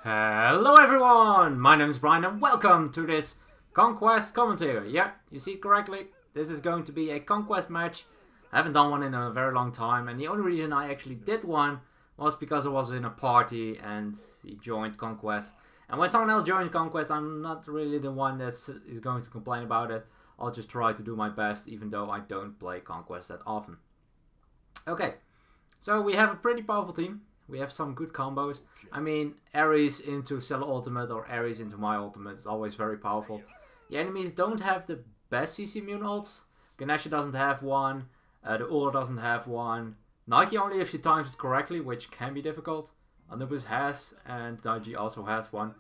Hello everyone, my name is Brian and welcome to this Conquest commentary. Yeah, you see it correctly. This is going to be a Conquest match. I haven't done one in a very long time, and the only reason I actually did one was because I was in a party and he joined Conquest. And when someone else joins Conquest, I'm not really the one that is going to complain about it. I'll just try to do my best, even though I don't play Conquest that often. Okay, so we have a pretty powerful team. We have some good combos. I mean, Ares into Scylla ultimate or Ares into my ultimate is always very powerful. The enemies don't have the best CC immune ults. Ganesha doesn't have one. The Ula doesn't have one. Nike only if she times it correctly, which can be difficult. Anubis has, and Nike also has one.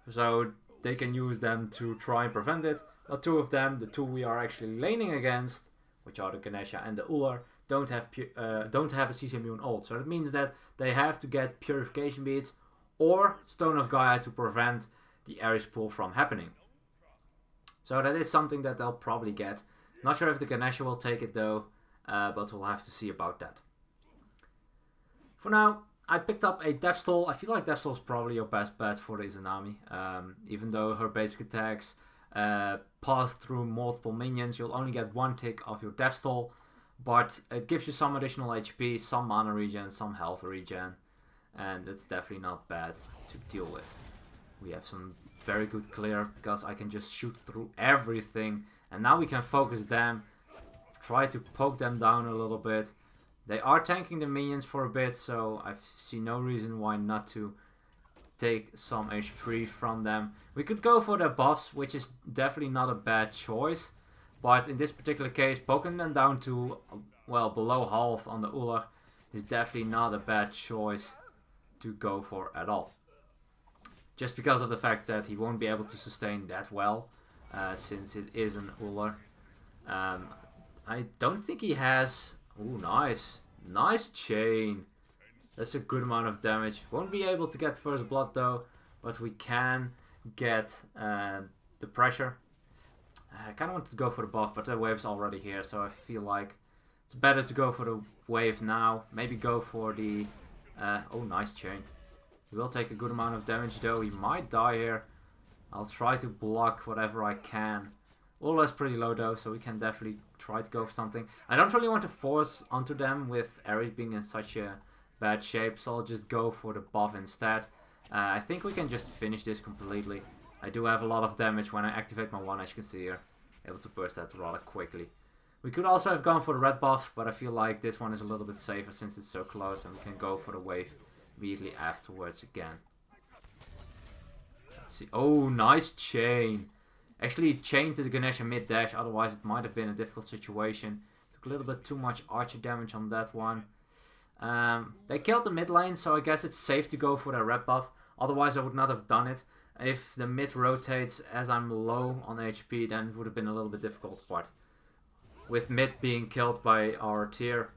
So they can use them to try and prevent it. But two of them, the two we are actually laning against, which are the Ganesha and the Ula, don't have a CC immune ult. So that means that they have to get Purification Beads or Stone of Gaia to prevent the Ares pull from happening. So that is something that they'll probably get. Not sure if the Ganesha will take it though, but we'll have to see about that. For now, I picked up a Death Stall. I feel like Death Stall is probably your best bet for the Izanami. Even though her basic attacks pass through multiple minions, you'll only get one tick of your Death Stall. But it gives you some additional HP, some mana regen, some health regen. And it's definitely not bad to deal with. We have some very good clear because I can just shoot through everything. And now we can focus them, try to poke them down a little bit. They are tanking the minions for a bit, so I see no reason why not to take some HP from them. We could go for the buffs, which is definitely not a bad choice. But in this particular case, poking them down to, well, below half on the Uller is definitely not a bad choice to go for at all. Just because of the fact that he won't be able to sustain that well, since it is an Uller. I don't think he has... Ooh, nice. Nice chain. That's a good amount of damage. Won't be able to get first blood though, but we can get the pressure. I kind of wanted to go for the buff, but the wave's already here, so I feel like it's better to go for the wave now. Maybe go for the... oh, nice chain. He will take a good amount of damage though. He might die here. I'll try to block whatever I can. Ula's pretty low though, so we can definitely try to go for something. I don't really want to force onto them with Ares being in such a bad shape, so I'll just go for the buff instead. I think we can just finish this completely. I do have a lot of damage when I activate my one, as you can see here. Able to burst that rather quickly. We could also have gone for the red buff, but I feel like this one is a little bit safer since it's so close and we can go for the wave immediately afterwards again. Let's see. Oh, nice chain. Actually chain to the Ganesha mid-dash, otherwise it might have been a difficult situation. Took a little bit too much archer damage on that one. They killed the mid lane, so I guess it's safe to go for the red buff. Otherwise I would not have done it. If the mid rotates as I'm low on HP, then it would have been a little bit difficult. But with mid being killed by our tier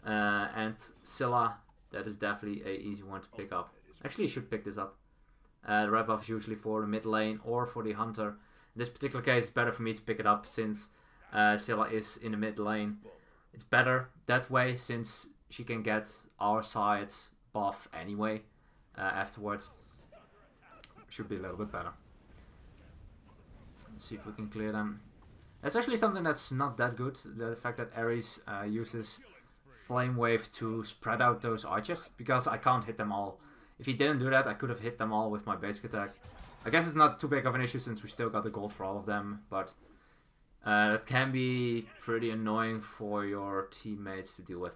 and Scylla, that is definitely an easy one to pick up. Actually, you should pick this up. The red buff is usually for the mid lane or for the hunter. In this particular case, it's better for me to pick it up since Scylla is in the mid lane. It's better that way since she can get our side's buff anyway afterwards. Should be a little bit better. Let's see if we can clear them. That's actually something that's not that good. The fact that Ares uses Flame Wave to spread out those archers. Because I can't hit them all. If he didn't do that, I could have hit them all with my basic attack. I guess it's not too big of an issue since we still got the gold for all of them. But that can be pretty annoying for your teammates to deal with.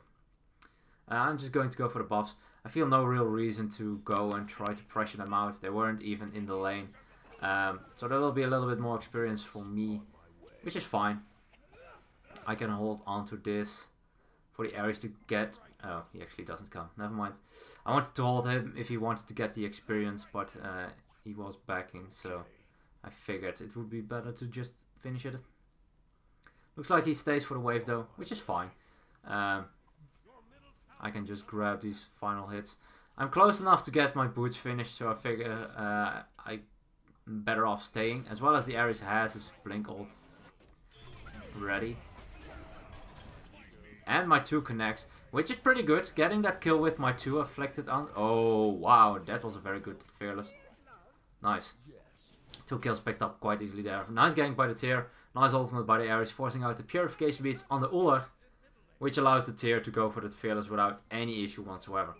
I'm just going to go for the buffs. I feel no real reason to go and try to pressure them out. They weren't even in the lane. So there will be a little bit more experience for me, which is fine. I can hold on to this for the Ares to get... Oh, he actually doesn't come. Never mind. I wanted to hold him if he wanted to get the experience, but he was backing, so I figured it would be better to just finish it. Looks like he stays for the wave though, which is fine. I can just grab these final hits. I'm close enough to get my boots finished, so I figure I'm better off staying. As well as the Ares has his blink ult ready. And my 2 connects, which is pretty good. Getting that kill with my 2 afflicted on... Oh, wow, that was a very good Fearless. Nice. 2 kills picked up quite easily there. Nice gank by the tier. Nice ultimate by the Ares, forcing out the purification beads on the Uller, which allows the tier to go for the fearless without any issue whatsoever.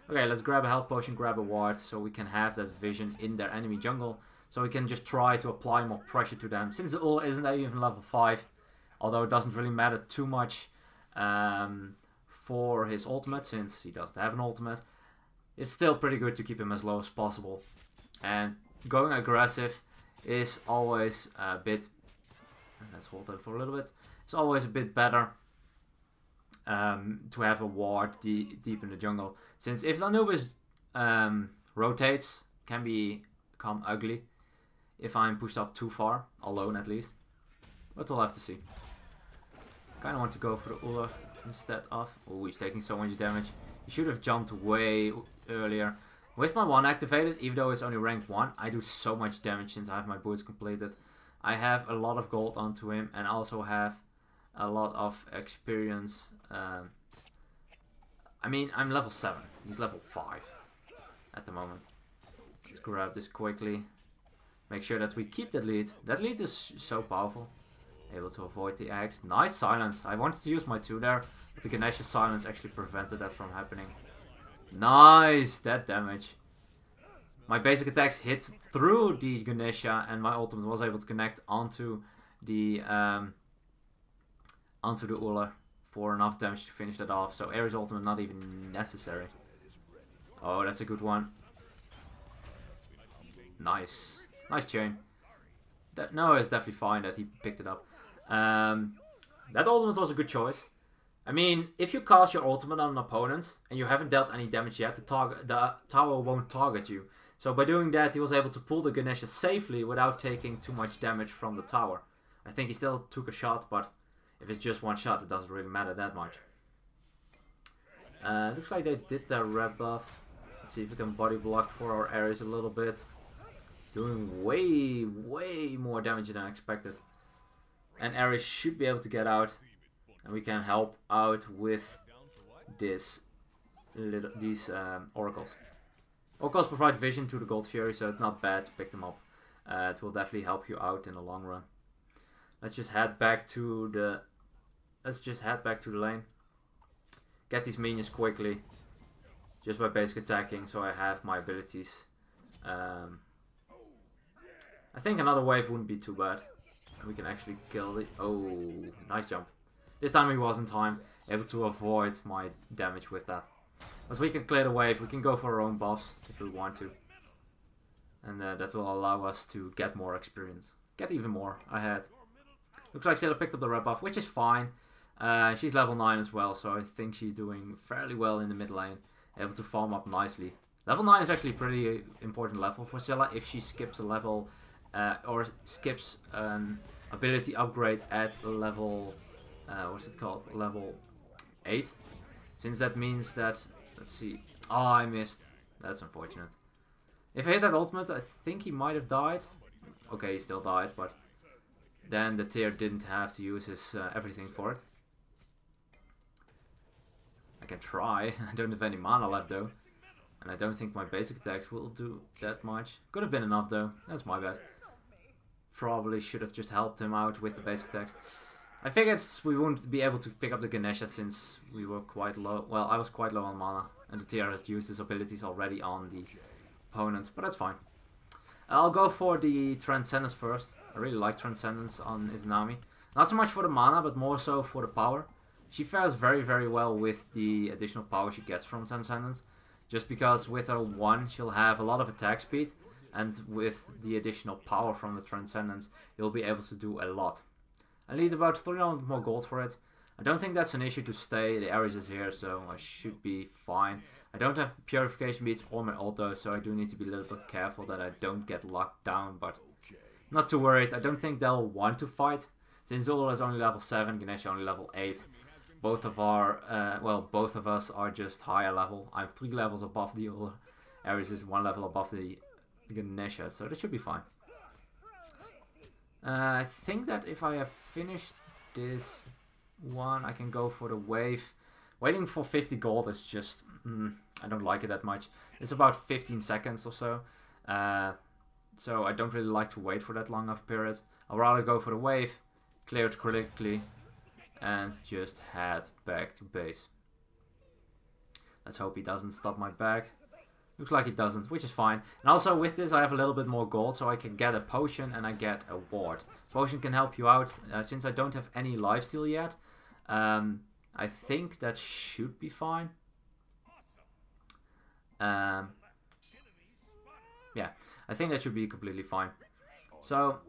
Okay, let's grab a health potion, grab a ward, so we can have that vision in their enemy jungle. So we can just try to apply more pressure to them. Since the Uller isn't even level 5, although it doesn't really matter too much for his ultimate, since he doesn't have an ultimate, it's still pretty good to keep him as low as possible. And going aggressive is always a bit... Let's hold that for a little bit. It's always a bit better to have a ward deep in the jungle. Since if Anubis rotates, can become ugly if I'm pushed up too far, alone at least. But we'll have to see. Kind of want to go for the Uller instead of... Oh, he's taking so much damage. He should have jumped way earlier. With my 1 activated, even though it's only rank 1, I do so much damage since I have my boots completed. I have a lot of gold onto him and also have a lot of experience. I mean, I'm level 7. He's level 5 at the moment. Let's grab this quickly. Make sure that we keep that lead. That lead is so powerful. Able to avoid the axe. Nice silence. I wanted to use my 2 there, but the Ganesha silence actually prevented that from happening. Nice! That damage. My basic attacks hit through the Ganesha and my ultimate was able to connect onto the Uller for enough damage to finish that off. So Ares ultimate not even necessary. Oh, that's a good one. Nice. Nice chain. That Noah is definitely fine that he picked it up. That ultimate was a good choice. I mean, if you cast your ultimate on an opponent and you haven't dealt any damage yet, the tower won't target you. So by doing that, he was able to pull the Ganesha safely without taking too much damage from the tower. I think he still took a shot, but if it's just 1 shot, it doesn't really matter that much. Looks like they did their red buff. Let's see if we can body block for our Ares a little bit. Doing way more damage than I expected. And Ares should be able to get out. And we can help out with these oracles. Oracles provide vision to the Gold Fury, so it's not bad to pick them up. It will definitely help you out in the long run. Let's just head back to the lane. Get these minions quickly, just by basic attacking, so I have my abilities. I think another wave wouldn't be too bad. And we can actually kill it. Oh, nice jump. This time he was in time, able to avoid my damage with that. But we can clear the wave, we can go for our own buffs if we want to. And that will allow us to get more experience. Get even more ahead. Looks like Sailor picked up the red buff, which is fine. She's level 9 as well, so I think she's doing fairly well in the mid lane. Able to farm up nicely. Level 9 is actually a pretty important level for Scylla if she skips a level or skips an ability upgrade at level... what's it called? Level 8. Since that means that... Let's see. Oh, I missed. That's unfortunate. If I hit that ultimate, I think he might have died. Okay, he still died, but... Then the tier didn't have to use his everything for it. I can try. I don't have any mana left though. And I don't think my basic attacks will do that much. Could have been enough though. That's my bad. Probably should have just helped him out with the basic attacks. I figured we wouldn't be able to pick up the Ganesha since we were quite low. Well, I was quite low on mana. And the tier had used his abilities already on the opponent. But that's fine. I'll go for the Transcendence first. I really like Transcendence on Izanami. Not so much for the mana, but more so for the power. She fares very well with the additional power she gets from Transcendence. Just because with her 1, she'll have a lot of attack speed. And with the additional power from the Transcendence, you'll be able to do a lot. I need about 300 more gold for it. I don't think that's an issue to stay. The Ares is here, so I should be fine. I don't have Purification Beads or my ult though, so I do need to be a little bit careful that I don't get locked down. But not too worried. I don't think they'll want to fight. Since Zula is only level 7, Ganesha only level 8. Both of both of us are just higher level. I'm 3 levels above the Zula. Ares is 1 level above the Ganesha, so that should be fine. I think that if I have finished this one, I can go for the wave. Waiting for 50 gold is just... I don't like it that much. It's about 15 seconds or so. So I don't really like to wait for that long of a period. I'd rather go for the wave, clear it quickly, and just head back to base. Let's hope he doesn't stop my back. Looks like he doesn't, which is fine. And also with this I have a little bit more gold, so I can get a potion and I get a ward. Potion can help you out. Since I don't have any lifesteal yet, I think that should be fine. Yeah, I think that should be completely fine. So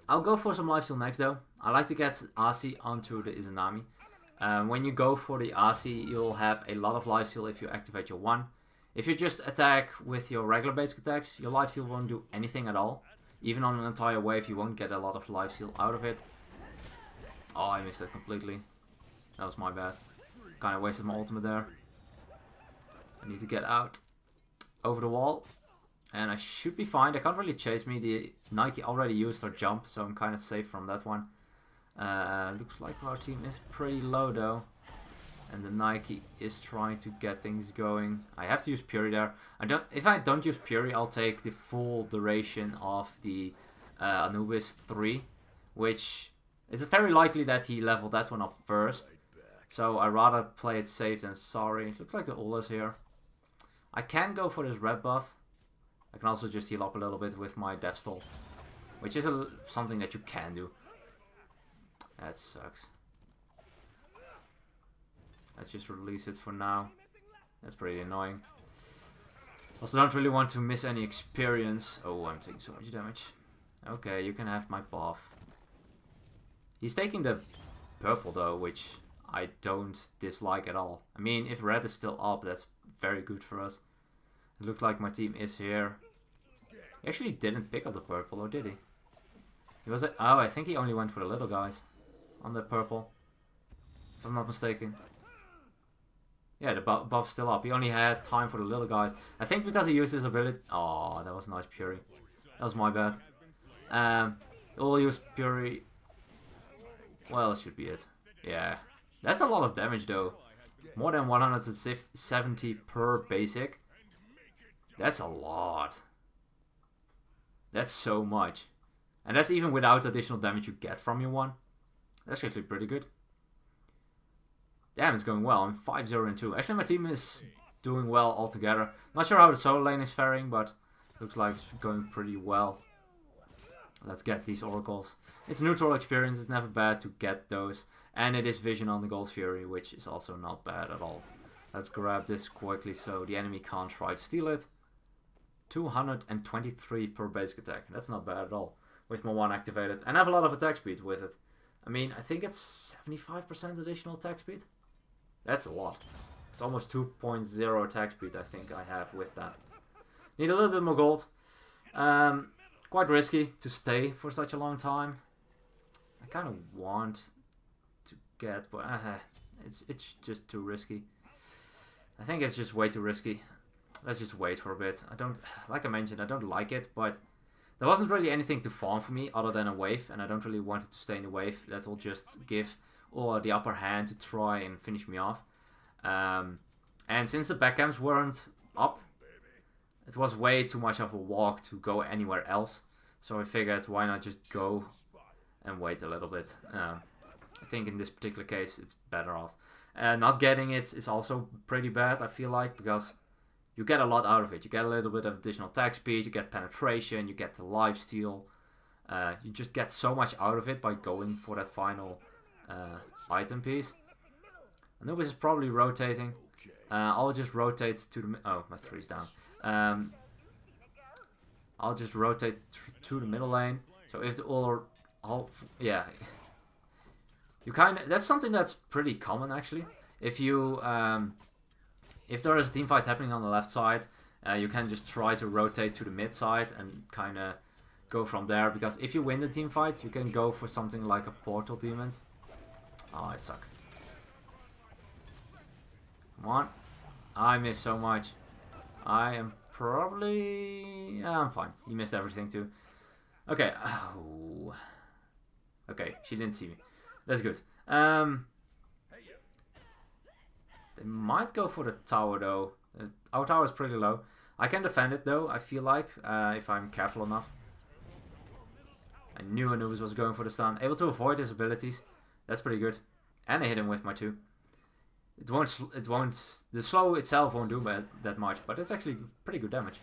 I'll go for some lifesteal next though. I like to get Asi onto the Izanami. When you go for the Asi, you'll have a lot of lifesteal if you activate your 1. If you just attack with your regular basic attacks, your lifesteal won't do anything at all. Even on an entire wave, you won't get a lot of lifesteal out of it. Oh, I missed it completely. That was my bad. Kind of wasted my ultimate there. I need to get out over the wall. And I should be fine. They can't really chase me. The Nike already used their jump, so I'm kind of safe from that one. Looks like our team is pretty low though. And the Nike is trying to get things going. I have to use Puri there. If I don't use Puri, I'll take the full duration of the Anubis 3. Which is very likely that he leveled that one up first. So I'd rather play it safe than sorry. Looks like the Ula's here. I can go for this red buff. I can also just heal up a little bit with my Death Stall, which is something that you can do. That sucks. Let's just release it for now. That's pretty annoying. Also don't really want to miss any experience. Oh, I'm taking so much damage. Okay, you can have my buff. He's taking the purple though, which I don't dislike at all. I mean, if red is still up, that's very good for us. It looks like my team is here. He actually didn't pick up the purple, or did he? He was oh, I think he only went for the little guys on the purple, if I'm not mistaken. Yeah, the buff's still up. He only had time for the little guys. I think because he used his ability. Oh, that was nice Puri. That was my bad. We'll use Puri. Well, that should be it. Yeah, that's a lot of damage though. More than 170 per basic. That's a lot. That's so much. And that's even without additional damage you get from your 1. That's actually pretty good. Damn, it's going well. I'm 5-0 and 2. Actually, my team is doing well altogether. Not sure how the solo lane is faring, but looks like it's going pretty well. Let's get these oracles. It's a neutral experience. It's never bad to get those. And it is vision on the Gold Fury, which is also not bad at all. Let's grab this quickly so the enemy can't try to steal it. 223 per basic attack. That's not bad at all. With my 1 activated. And I have a lot of attack speed with it. I mean, I think it's 75% additional attack speed. That's a lot. It's almost 2.0 attack speed I think I have with that. Need a little bit more gold. Quite risky to stay for such a long time. I kind of want to get, but it's just too risky. I think it's just way too risky. Let's just wait for a bit. I don't, like I mentioned, I don't like it, but there wasn't really anything to farm for me other than a wave, and I don't really want it to stay in the wave. That will just give the upper hand to try and finish me off. And since the backcamps weren't up, it was way too much of a walk to go anywhere else. So I figured, why not just go and wait a little bit. I think in this particular case, it's better off. Not getting it is also pretty bad, I feel like, because you get a lot out of it. You get a little bit of additional attack speed, you get penetration, you get the lifesteal. You just get so much out of it by going for that final item piece. Anubis is probably rotating. I'll just rotate to the... Oh, my 3's down. I'll just rotate to the middle lane. So if the all yeah. You kind of... That's something that's pretty common, actually. If you... if there is a team fight happening on the left side, you can just try to rotate to the mid side and kind of go from there. Because if you win the team fight, you can go for something like a portal demon. Oh, I suck. Come on. I missed so much. I am probably... Yeah, I'm fine. You missed everything too. Okay. Oh. Okay, she didn't see me. That's good. They might go for the tower though. Our tower is pretty low. I can defend it though, I feel like, if I'm careful enough. I knew Anubis was going for the stun. Able to avoid his abilities. That's pretty good. And I hit him with my 2. The slow itself won't do that much, but it's actually pretty good damage.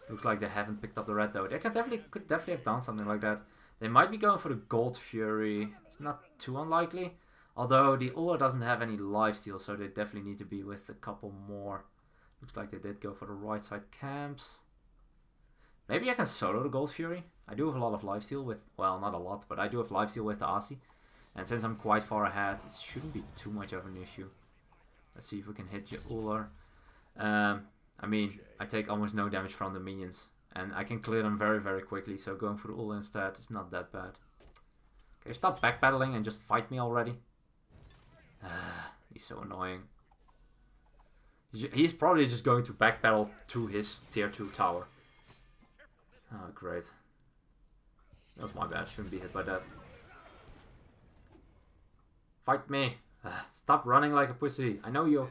Looks like they haven't picked up the red though. They could definitely have done something like that. They might be going for the Gold Fury. It's not too unlikely. Although the Uller doesn't have any lifesteal, so they definitely need to be with a couple more. Looks like they did go for the right side camps. Maybe I can solo the Gold Fury. I do have a lot of lifesteal with, well, not a lot, but I do have lifesteal with the Asi. And since I'm quite far ahead, it shouldn't be too much of an issue. Let's see if we can hit the Uller. I mean, I take almost no damage from the minions. And I can clear them very, very quickly. So going for the Uller instead is not that bad. Okay, stop backpedaling and just fight me already. He's so annoying. He's probably just going to backpedal to his tier 2 tower. Oh, great. That was my bad. Shouldn't be hit by that. Fight me. Stop running like a pussy. I know you're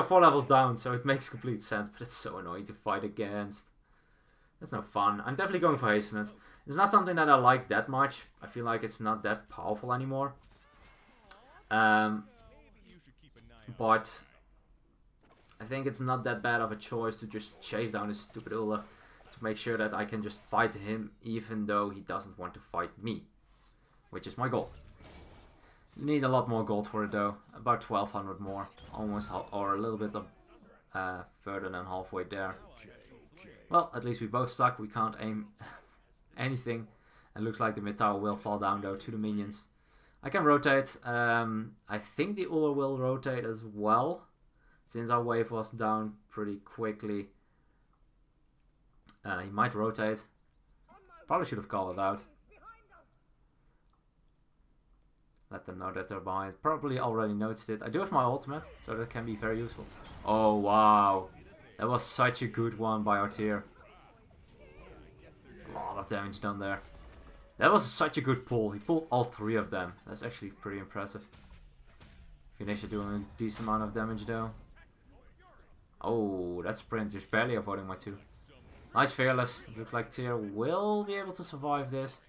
4 levels down, so it makes complete sense, but it's so annoying to fight against. That's no fun. I'm definitely going for Hasten It. It's not something that I like that much. I feel like it's not that powerful anymore. But I think it's not that bad of a choice to just chase down this stupid Ulla to make sure that I can just fight him even though he doesn't want to fight me, which is my goal. You need a lot more gold for it though, about 1200 more, almost or a little bit of, further than halfway there. Well, at least we both suck, we can't aim anything. It looks like the mid tower will fall down though to the minions. I can rotate. I think the Uller will rotate as well, since our wave was down pretty quickly. He might rotate. Probably should have called it out. Let them know that they're behind. Probably already noticed it. I do have my ultimate, so that can be very useful. Oh wow, that was such a good one by our tier. A lot of damage done there. That was such a good pull. He pulled all 3 of them. That's actually pretty impressive. Ganesha doing a decent amount of damage though. Oh, that sprint just barely avoiding my 2. Nice Fearless. Looks like tier will be able to survive this.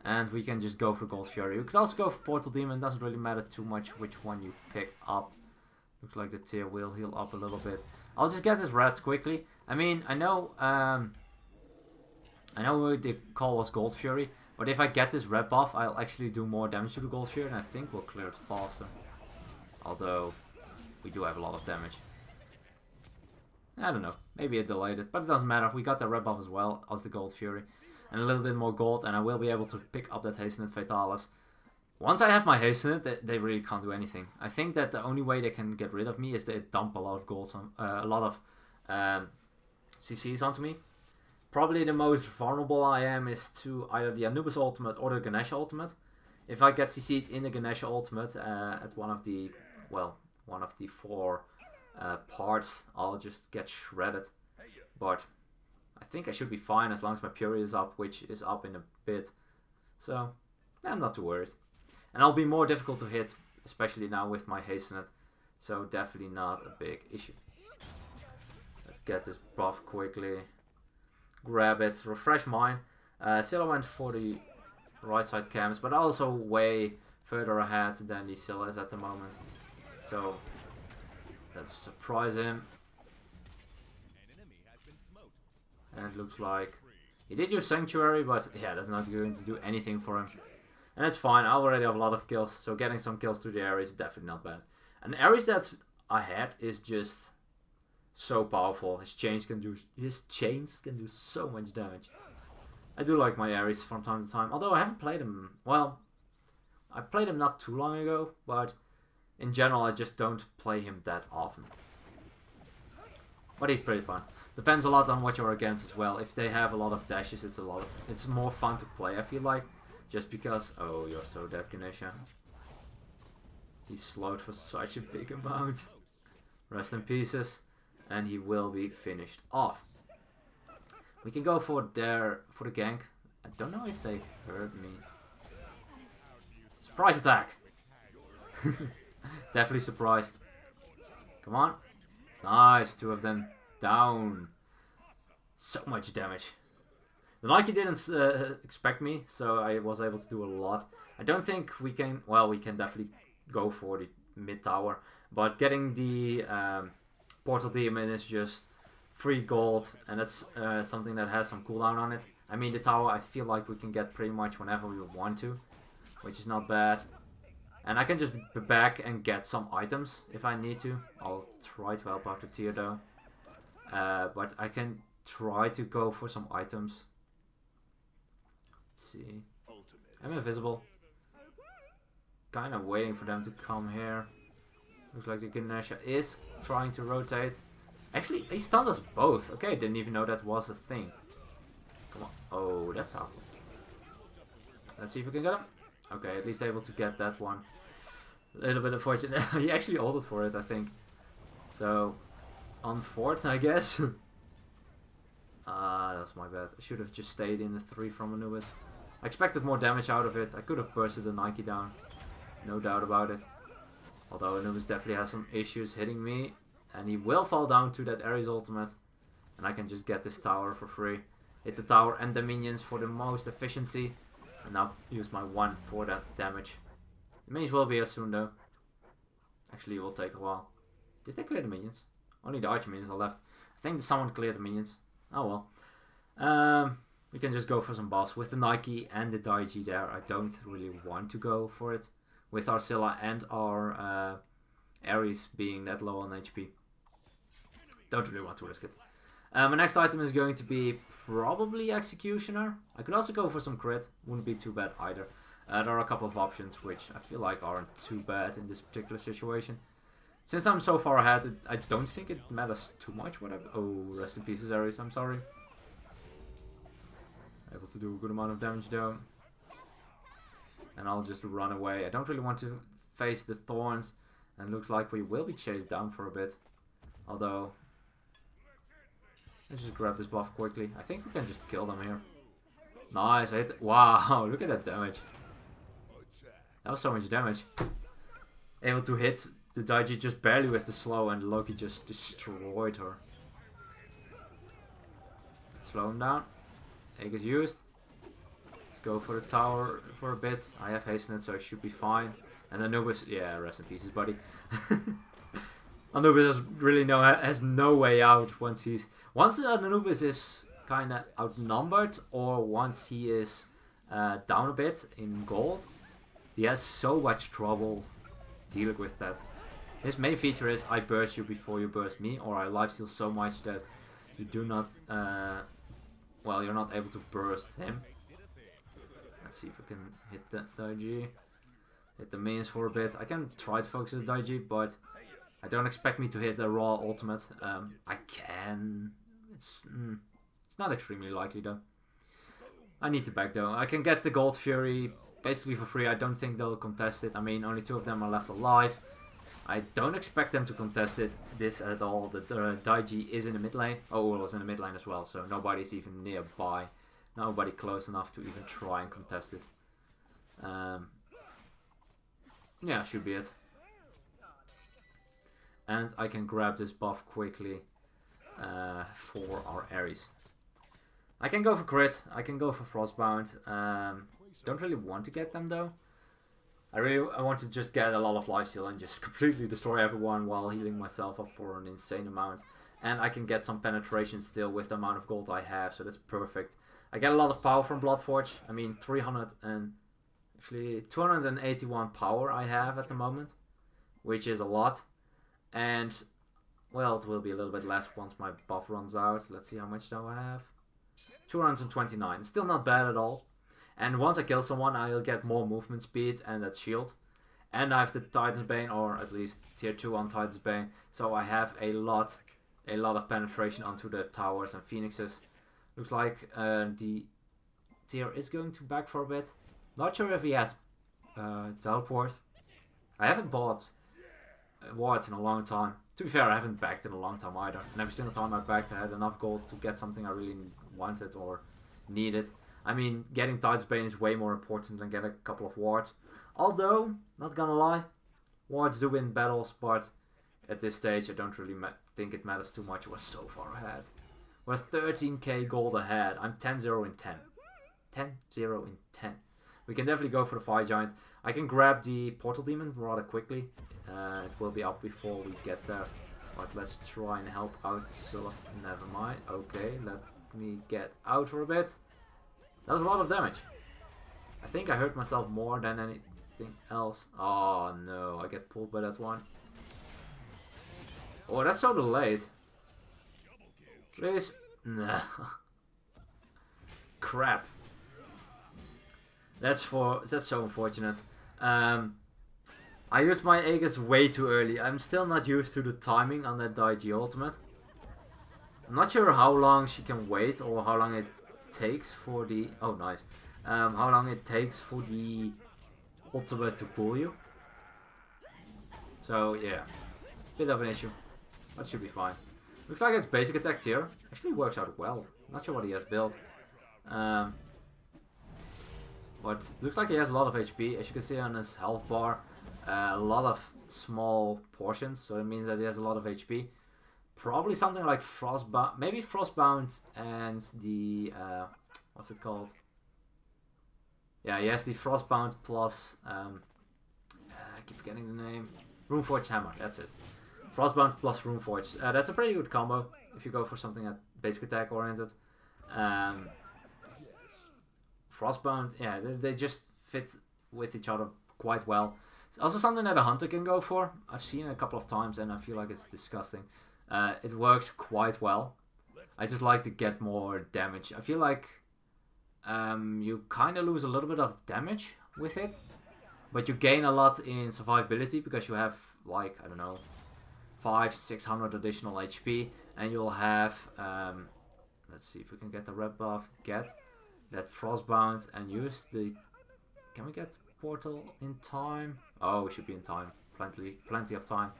And we can just go for Gold Fury. We could also go for Portal Demon. Doesn't really matter too much which one you pick up. Looks like the tier will heal up a little bit. I'll just get this red quickly. I mean, I know the call was Gold Fury, but if I get this red buff, I'll actually do more damage to the Gold Fury, and I think we'll clear it faster. Although, we do have a lot of damage. I don't know, maybe it delayed it, but it doesn't matter. We got the red buff as well as the Gold Fury. And a little bit more gold, and I will be able to pick up that Hasten It Fatalis. Once I have my Hasten It, they really can't do anything. I think that the only way they can get rid of me is they dump a lot of gold on, a lot of CCs onto me. Probably the most vulnerable I am is to either the Anubis ultimate or the Ganesha ultimate. If I get CC'd in the Ganesha ultimate at one of the 4 parts, I'll just get shredded. But I think I should be fine as long as my Fury is up, which is up in a bit. So, I'm not too worried. And I'll be more difficult to hit, especially now with my Hasten It. So, definitely not a big issue. Let's get this buff quickly. Grab it. Refresh mine. Scylla went for the right side camps, but also way further ahead than the Scylla is at the moment. So, let's surprise him. And it looks like he did use Sanctuary, but yeah, that's not going to do anything for him. And it's fine, I already have a lot of kills, so getting some kills through the Ares is definitely not bad. And Ares that's ahead is just so powerful. His chains can do so much damage. I do like my Ares from time to time, although I haven't played him, well, I played him not too long ago, but in general I just don't play him that often. But he's pretty fun. Depends a lot on what you're against as well. If they have a lot of dashes, it's more fun to play, I feel like. Just because, oh, you're so dead, Ganesha. He's slowed for such a big amount. Rest in pieces. And he will be finished off. We can go for the gank. I don't know if they heard me. Surprise attack! Definitely surprised. Come on. Nice, 2 of them. down. So much damage. The Nike didn't expect me, so I was able to do a lot. I don't think we can... Well, we can definitely go for the mid tower. But getting the Portal Demon is just free gold. And that's something that has some cooldown on it. I mean, the tower I feel like we can get pretty much whenever we want to. Which is not bad. And I can just be back and get some items if I need to. I'll try to help out the tier though. But I can try to go for some items. Let's see. I'm invisible. Kind of waiting for them to come here. Looks like the Ganesha is trying to rotate. Actually, they stunned us both. Okay, didn't even know that was a thing. Come on. Oh, that's awful. Let's see if we can get him. Okay, at least able to get that one. A little bit unfortunate. He actually ulted for it, I think. So, unfortunate, I guess. That's my bad. I should have just stayed in the 3 from Anubis. I expected more damage out of it. I could have bursted the Nike down. No doubt about it. Although Anubis definitely has some issues hitting me. And he will fall down to that Ares ultimate. And I can just get this tower for free. Hit the tower and the minions for the most efficiency. And now use my 1 for that damage. The minions will be here soon though. Actually, it will take a while. Did they clear the minions? Only the archer minions are left. I think someone cleared the minions. Oh well. We can just go for some buffs. With the Nike and the Daiji there, I don't really want to go for it. With our Scylla and our Ares being that low on HP. Don't really want to risk it. My next item is going to be probably Executioner. I could also go for some crit. Wouldn't be too bad either. There are a couple of options which I feel like aren't too bad in this particular situation. Since I'm so far ahead, I don't think it matters too much what I... Oh, rest in pieces, Ares. I'm sorry. Able to do a good amount of damage though. And I'll just run away. I don't really want to face the thorns. And looks like we will be chased down for a bit. Although... Let's just grab this buff quickly. I think we can just kill them here. Nice. I hit... Wow, look at that damage. That was so much damage. Able to hit the Daiji just barely with the slow and Loki just destroyed her. Slow him down. Egg is used. Let's go for the tower for a bit. I have hastened, so I should be fine. And Anubis, yeah, rest in pieces, buddy. Anubis has no way out once Anubis is kind of outnumbered, or once he is down a bit in gold. He has so much trouble dealing with that. His main feature is I burst you before you burst me, or I lifesteal so much that you do not, well, you're not able to burst him. Let's see if we can hit the Daiji. Hit the minions for a bit. I can try to focus the Daiji, but I don't expect me to hit a raw ultimate. I can. It's not extremely likely though. I need to back though. I can get the Gold Fury basically for free. I don't think they'll contest it. I mean, only 2 of them are left alive. I don't expect them to contest this at all. The Daiji is in the mid lane. Oh, well, it's in the mid lane as well, so nobody's even nearby. Nobody close enough to even try and contest this. Yeah, should be it. And I can grab this buff quickly for our Ares. I can go for crit. I can go for Frostbound. Don't really want to get them though. I want to just get a lot of lifesteal and just completely destroy everyone while healing myself up for an insane amount. And I can get some penetration still with the amount of gold I have, so that's perfect. I get a lot of power from Bloodforge. I mean, 281 power I have at the moment, which is a lot. And, well, it will be a little bit less once my buff runs out. Let's see how much do I have. 229. Still not bad at all. And once I kill someone, I'll get more movement speed and that shield. And I have the Titan's Bane, or at least tier 2 on Titan's Bane. So I have a lot of penetration onto the towers and phoenixes. Looks like the tier is going to back for a bit. Not sure if he has teleport. I haven't bought wards in a long time. To be fair, I haven't backed in a long time either. And every single time I backed, I had enough gold to get something I really wanted or needed. I mean, getting Titan's Bane is way more important than getting a couple of wards. Although, not gonna lie, wards do win battles, but at this stage I don't really think it matters too much. We're so far ahead. We're 13k gold ahead. I'm 10-0 in 10. 10-0 in 10. We can definitely go for the Fire Giant. I can grab the Portal Demon rather quickly. It will be up before we get there. But let's try and help out Scylla. Never mind. Okay, let me get out for a bit. That was a lot of damage. I think I hurt myself more than anything else. Oh no, I get pulled by that one. Oh, that's so delayed. Please. Nah. Crap. That's so unfortunate. I used my Aegis way too early. I'm still not used to the timing on that Daiji ultimate. I'm not sure how long she can wait or how long it takes for the... Oh, nice. How long it takes for the ultimate to pull you. So, yeah. Bit of an issue. That should be fine. Looks like it's basic attack tier. Actually works out well. Not sure what he has built. But looks like he has a lot of HP. As you can see on his health bar, a lot of small portions. So it means that he has a lot of HP. Probably something like Frostbound. Maybe Frostbound and the... what's it called? Yeah, he has the Frostbound plus... I keep forgetting the name. Runeforged Hammer, that's it. Frostbound plus Runeforged. That's a pretty good combo if you go for something at basic attack oriented. Frostbound, yeah, they just fit with each other quite well. It's also something that a hunter can go for. I've seen it a couple of times and I feel like it's disgusting. It works quite well. I just like to get more damage. I feel like you kind of lose a little bit of damage with it. But you gain a lot in survivability because you have, like, I don't know, 500-600 additional HP. And you'll have, let's see if we can get the red buff. Get that Frostbound and use the... Can we get Portal in time? Oh, we should be in time. Plenty of time.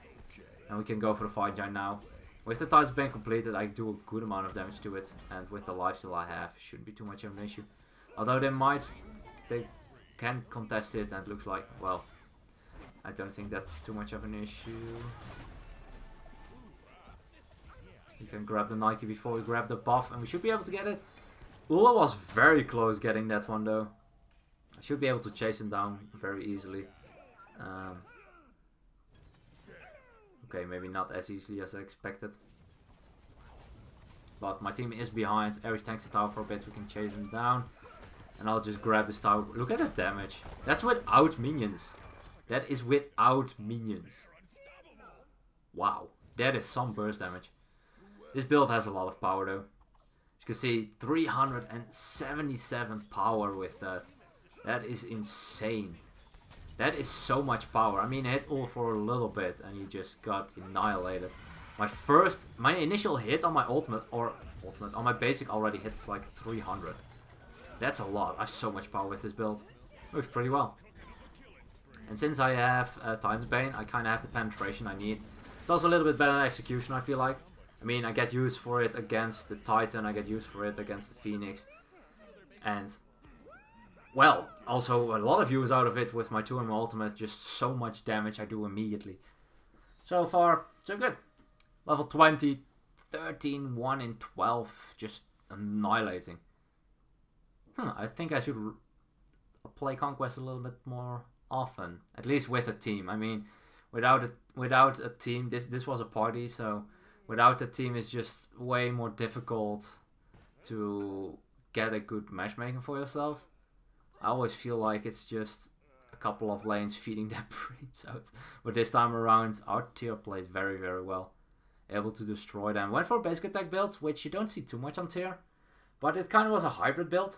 And we can go for the Fire Giant now. With the Tides Bane completed, I do a good amount of damage to it. And with the lifesteal I have, shouldn't be too much of an issue. Although they can contest it, and it looks like, well, I don't think that's too much of an issue. We can grab the Nike before we grab the buff, and we should be able to get it. Ula was very close getting that one though. I should be able to chase him down very easily. Okay, maybe not as easily as I expected. But my team is behind. Ares tanks the tower for a bit. We can chase him down. And I'll just grab this tower. Look at the damage. That's without minions. That is without minions. Wow. That is some burst damage. This build has a lot of power though. As you can see, 377 power with that. That is insane. That is so much power. I mean, I hit all for a little bit and he just got annihilated. My initial hit on my ultimate, on my basic already hits like 300. That's a lot. I have so much power with this build. Works pretty well. And since I have Titan's Bane, I kind of have the penetration I need. It's also a little bit better than execution, I feel like. I mean, I get used for it against the Titan, I get used for it against the Phoenix. And, well, also a lot of use out of it with my 2 and my ultimate. Just so much damage I do immediately. So far, so good. Level 20, 13, 1 in 12, just annihilating. I think I should play Conquest a little bit more often, at least with a team. I mean, without a team, this was a party, so without a team it's just way more difficult to get a good matchmaking for yourself. I always feel like it's just a couple of lanes feeding their brains out. But this time around, our tier played very, very well. Able to destroy them. Went for a basic attack build, which you don't see too much on tier. But it kind of was a hybrid build.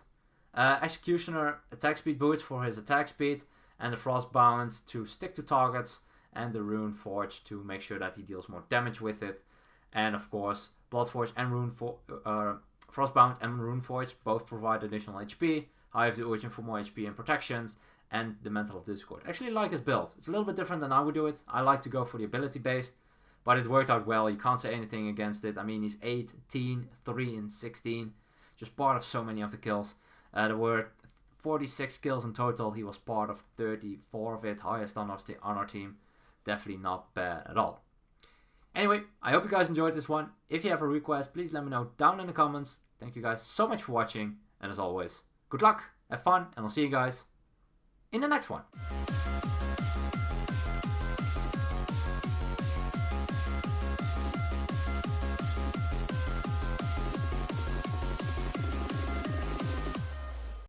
Executioner attack speed boost for his attack speed, and the Frostbound to stick to targets, and the Runeforge to make sure that he deals more damage with it. And of course, Bloodforge and Frostbound and Runeforge both provide additional HP. I have the Urgent for more HP and protections, and the Mantle of Discord. Actually like his build. It's a little bit different than I would do it. I like to go for the ability based, but it worked out well. You can't say anything against it. I mean, he's 18, 3, and 16. Just part of so many of the kills. There were 46 kills in total. He was part of 34 of it. Highest on our team. Definitely not bad at all. Anyway, I hope you guys enjoyed this one. If you have a request, please let me know down in the comments. Thank you guys so much for watching. And as always, good luck, have fun, and I'll see you guys in the next one.